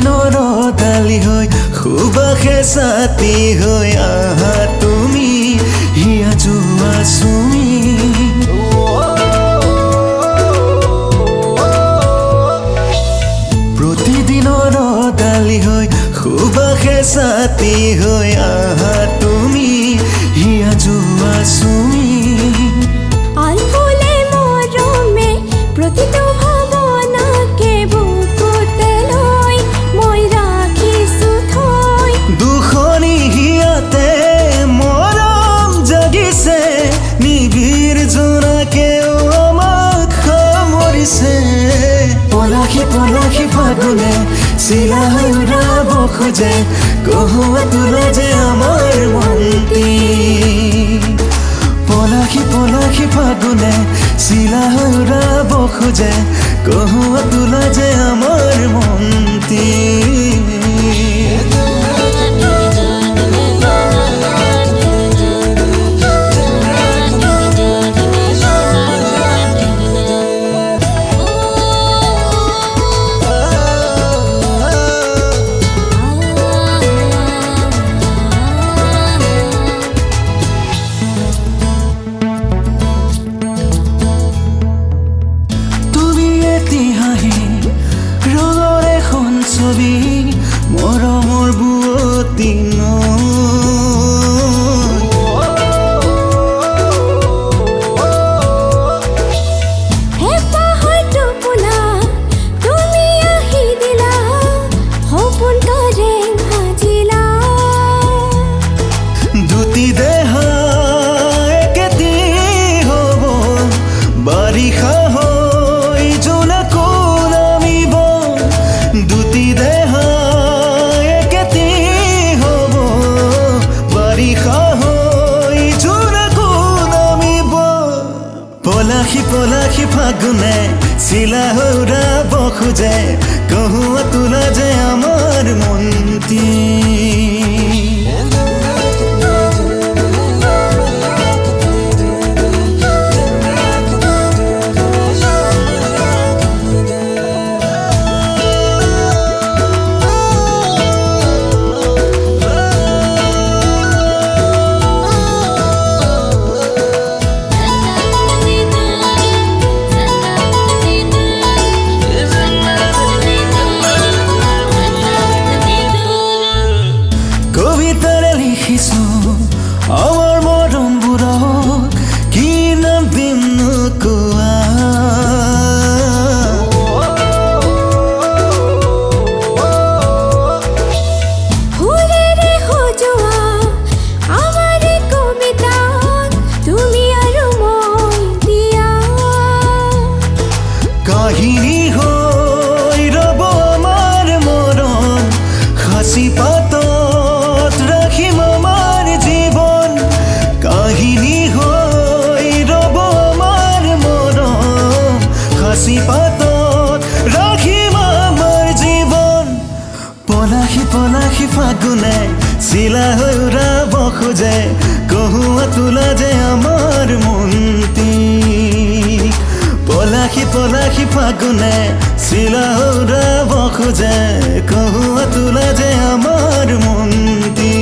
দিনৰ ডালি হৈ সুবাসে ছাতি হৈ আহা তুমি হিয়া যোৱা চুমি প্ৰতিদিনৰ ডালি হৈ সুবাসে ছাতি হৈ আহা তুমি হিয়া যোৱা চুমি পলাশী ফাগুনে চিলা হৈ উৰাব খোজে কহুৱা তোলা যে আমাৰ মন্তি পলাশী ফাগুনে চিলা হৈ উৰাব খোজে কহুৱা তোলা যে আমাৰ মন্তি মৰমৰ বুৱতী দুটি দেহা একেটি হ'ব বাৰিষা হৈ জোনাকো নামিব দুটি দেহা পলাশী ফাগুনে চিলা হৈ উৰাব খোজে কহুৱা তোলা যে আমাৰ মন্তি আমাৰ মৰমবোৰক কি নাম দিম নোকোৱা কাহিনী হৈ ৰব আমাৰ মৰম সাঁচি পাতত ৰাখিম আমাৰ জীৱন কাহিনী হৈ ৰব আমাৰ মৰম সাঁচি পাতত ৰাখিম আমাৰ জীৱন পলাশী ফাগুনে চিলা হৈ উৰাব খোজে কহুৱা তোলা যে আমাৰ মন্তি পলাশী ফাগুনে চিলা হৈ উৰাব খোজে কহুৱা তোলা যে আমাৰ মন্তি